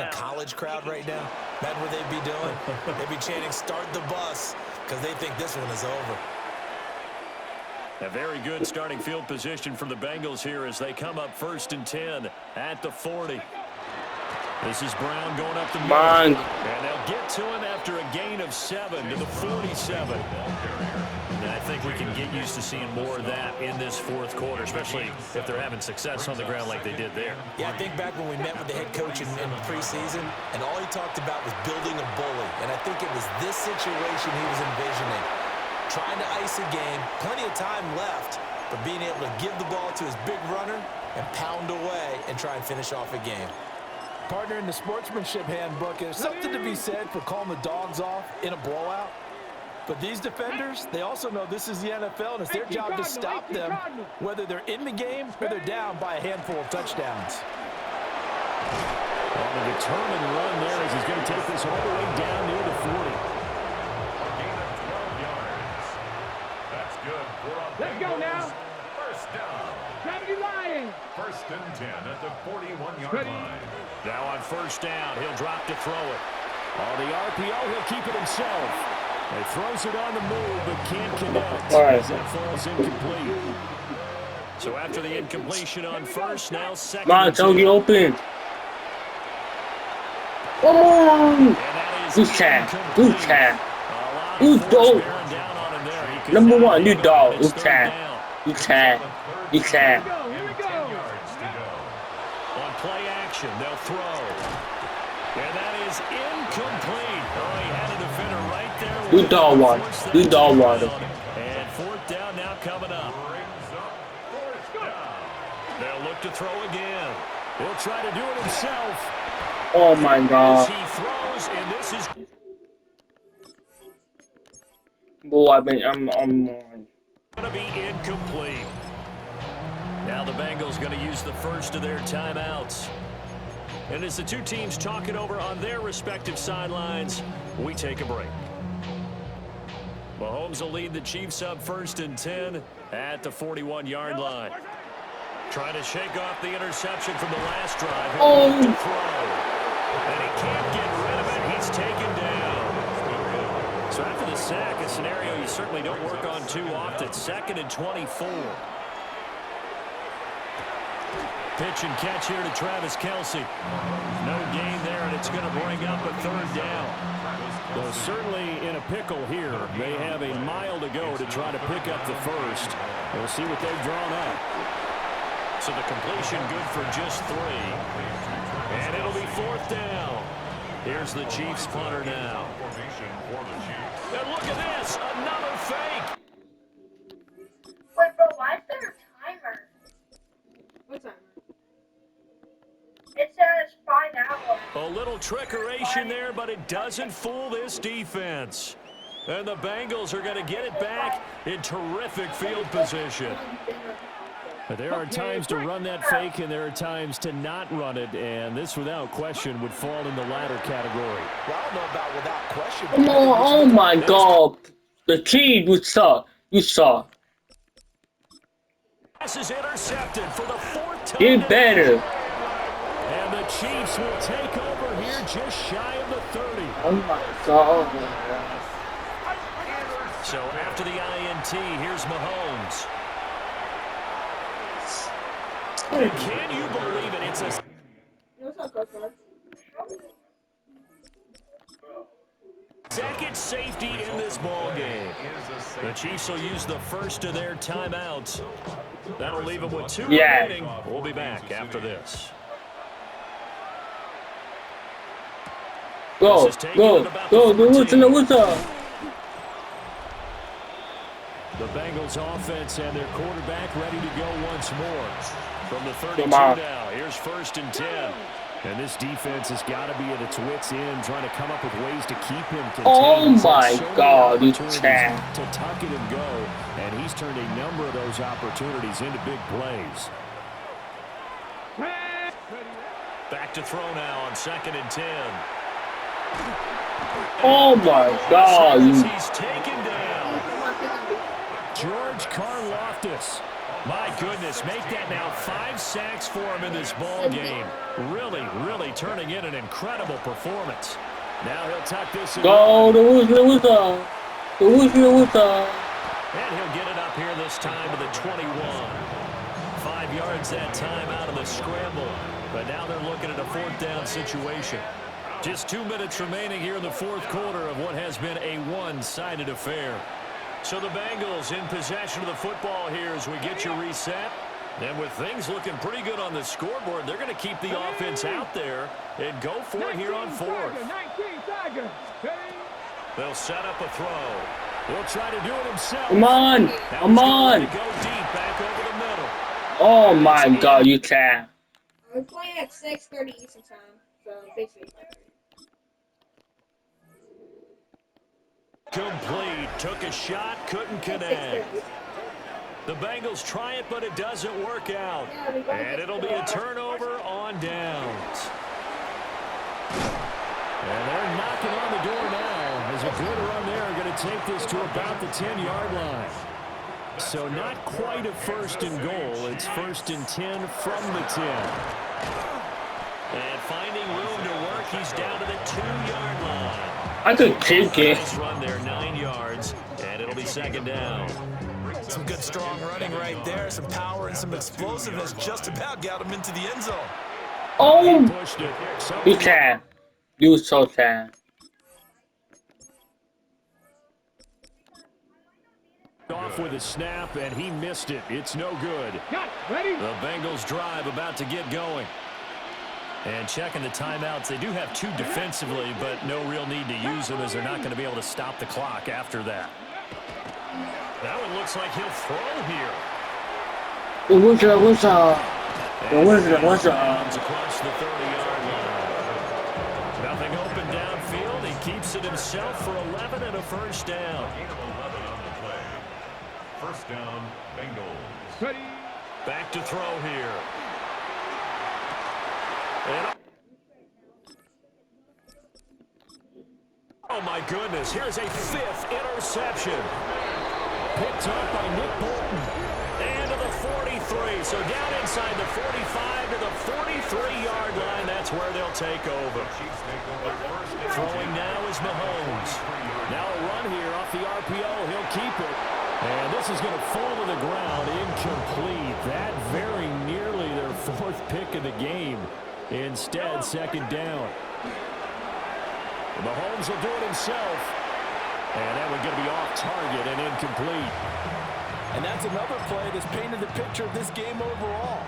a college crowd right now? Imagine what they'd be doing. They'd be chanting, "Start the bus," because they think this one is over. A very good starting field position for the Bengals here as they come up 1st and 10 at the 40. This is Brown going up the middle. And they'll get to him after a gain of 7 to the 47. And I think we can get used to seeing more of that in this 4th quarter, especially if they're having success on the ground like they did there. Yeah, I think back when we met with the head coach in preseason, and all he talked about was building a bully. And I think it was this situation he was envisioning. Trying to ice a game, plenty of time left, but being able to give the ball to his big runner and pound away and try and finish off a game. Partner, in the sportsmanship handbook, there's something to be said for calling the dogs off in a blowout. But these defenders, they also know this is the NFL, and it's their job to stop them, whether they're in the game or they're down by a handful of touchdowns. Well, the determined run there as he's going to take this all the way down near the 40. Let's go now. First down. Gravity lying. 1st and 10 at the 41-yard line. Now on 1st down, he'll drop to throw it. On the RPO, he'll keep it himself. He throws it on the move, but can't connect as that falls incomplete. So after the incompletion on 1st, now 2nd. Come on, don't get open. Come on. Good cat. Good cat. Good dog. Number 1, new dog. Good cat. Good cat. Good cat. On play action, they'll throw. And that is incomplete. Oh, he had a defender right there. Good dog one. Good dog one. And 4th down now coming up. They'll look to throw again. He'll try to do it himself. Oh my God. He throws, and this is. Boy, I'm going to be incomplete. Now the Bengals going to use the first of their timeouts. And as the two teams talk it over on their respective sidelines, we take a break. Mahomes will lead the Chiefs up 1st and 10 at the 41-yard line. Trying to shake off the interception from the last drive. Oh. To throw. And he can't get rid of it. He's taken down. So after the sack, a scenario you certainly don't work on too often. 2nd and 24. Pitch and catch here to Travis Kelce. No gain there, and it's going to bring up a 3rd down. Well, certainly in a pickle here. They have a mile to go to try to pick up the first. We'll see what they've drawn up. So the completion good for just 3. And it'll be 4th down. Here's the Chiefs punter now. And look at this, another fake. Wait, bro, why is there a timer? What timer? It says 5 hours. A little trickeration there, but it doesn't fool this defense. And the Bengals are going to get it back in terrific field position. But there are times to run that fake, and there are times to not run it, and this, without question, would fall in the latter category. Well, I don't know about without question. Come on, oh my God. The team, you saw. You saw. Pass is intercepted for the 4th time. Get better. And the Chiefs will take over here just shy of the 30. Oh my God. So after the INT, here's Mahomes. And can you believe it? It's a second safety in this ball game. The Chiefs will use the first of their timeouts. That'll leave them with 2 remaining. We'll be back after this. Go, what's up? The Bengals offense and their quarterback ready to go once more. From the 32 Come on. now, here's 1st and 10. And this defense has got to be at its wits' end, trying to come up with ways to keep him contained. Oh my So God, you opportunities champ. to tuck it and go, and he's turned a number of those opportunities into big plays. Back to throw now on 2nd and 10. Oh my God. He's taken down. George Karlaftis My goodness, make that now 5 sacks for him in this ball game. Really, really turning in an incredible performance. Now he'll tuck this in. Go, the Wizard. The Wizard. And he'll get it up here this time to the 21. 5 yards that time out of the scramble. But now they're looking at a 4th down situation. Just 2 minutes remaining here in the 4th quarter of what has been a one-sided affair. So the Bengals in possession of the football here as we get you reset. And with things looking pretty good on the scoreboard, they're going to keep the offense out there and go for it here on 4th. They'll set up a throw. He'll try to do it himself. Come on. Come on. Go deep back over the middle. Oh my God, you can. We're playing at 6:30 Eastern time, so basically. Complete. Took a shot, couldn't connect. The Bengals try it, but it doesn't work out. And it'll be a turnover on downs. And they're knocking on the door now as a good run there are going to take this to about the 10-yard line. So not quite a 1st and goal. It's 1st and 10 from the 10. And finding room to work, he's down to the 2-yard line. I could kick it. Nice run there, 9 yards, and it'll be 2nd down. Some good strong running right there. Some power and some explosiveness just about got him into the end zone. Oh, Pushed it. you can. You so can. Off with a snap, and he missed it. It's no good. Ready? The Bengals drive about to get going. And checking the timeouts, they do have 2 defensively, but no real need to use them as they're not going to be able to stop the clock after that. Now it looks like he'll throw here. The Wizard. Across the 30-yard line. Nothing open downfield. He keeps it himself for 11 and a 1st down. 1st down, Bengals. Ready? Back to throw here. And oh, my goodness. Here's a 5th interception. Picked up by Nick Bolton. And to the 43. So down inside the 45 to the 43-yard line. That's where they'll take over. Throwing now is Mahomes. Now a run here off the RPO. He'll keep it. And this is going to fall to the ground. Incomplete. That very nearly their 4th pick of the game. Instead, 2nd down. Mahomes will do it himself. And that one's going to be off target and incomplete. And that's another play that's painted the picture of this game overall.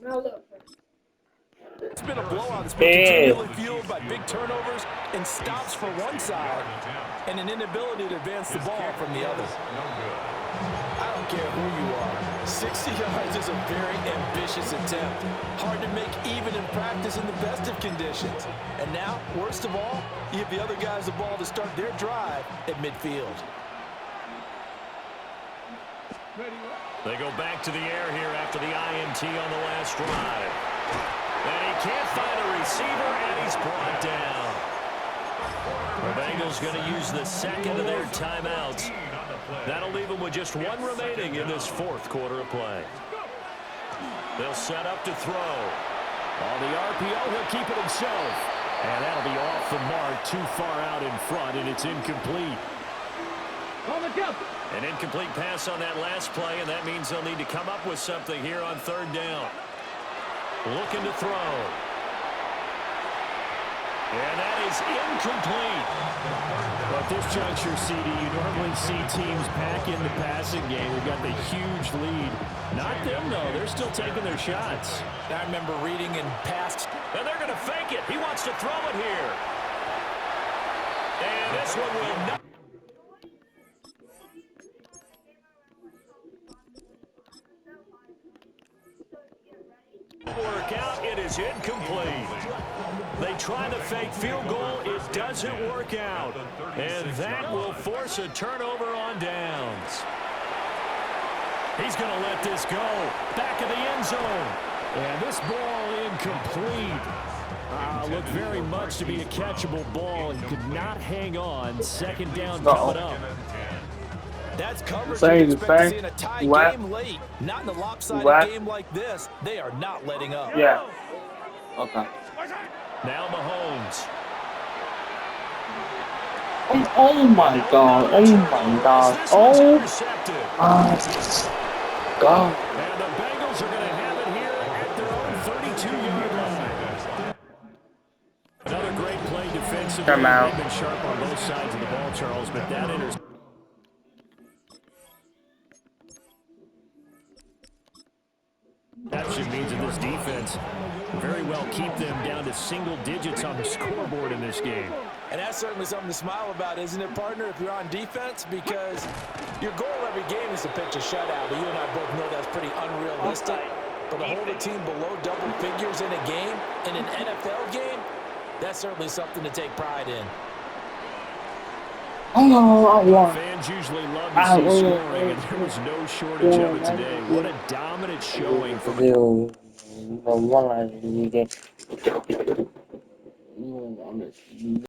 Now look. It's been a blowout. It's been continually fueled by big turnovers and stops for one side and an inability to advance the ball from the other. I don't care who you are. 60 yards is a very ambitious attempt. Hard to make even in practice in the best of conditions. And now, worst of all, you give the other guys the ball to start their drive at midfield. They go back to the air here after the INT on the last drive. And he can't find a receiver, and he's brought down. The Bengals going to use the 2nd of their timeouts. That'll leave them with just 1 remaining in this 4th quarter of play. They'll set up to throw. On the RPO, he'll keep it himself. And that'll be off the mark, too far out in front, and it's incomplete. An incomplete pass on that last play, and that means they'll need to come up with something here on 3rd down. Looking to throw. And that is incomplete. But this juncture, CD, you normally see teams pack in the passing game. We've got the huge lead. Not them, though. They're still taking their shots. I remember reading in past. And they're going to fake it. He wants to throw it here. And this one will not. Work out. It is incomplete. They try the fake field goal. It doesn't work out. And that will force a turnover on downs. He's going to let this go. Back of the end zone. And this ball incomplete. Looked very much to be a catchable ball and could not hang on. 2nd down coming up. That's coverage Same, you expect to see same. in a tie What? game late. Not in a lopsided What? game like this. They are not letting up. Yeah. Okay. Now Mahomes. Oh my god. Oh my god. Oh my god. And the Bengals are going to have it here at their own 32-yard line. Another great play defensively. Come out. They've been sharp on both sides of the ball, Charles, but that interception means that this defense very well keep them down to single digits on the scoreboard in this game. And that's certainly something to smile about, isn't it, partner, if you're on defense? Because your goal every game is to pitch a shutout. But you and I both know that's pretty unrealistic. But to hold a team below double figures in a game, in an NFL game, that's certainly something to take pride in. Oh, I won. Fans usually love to see scoring, and there was no shortage of it today. What a dominant showing from a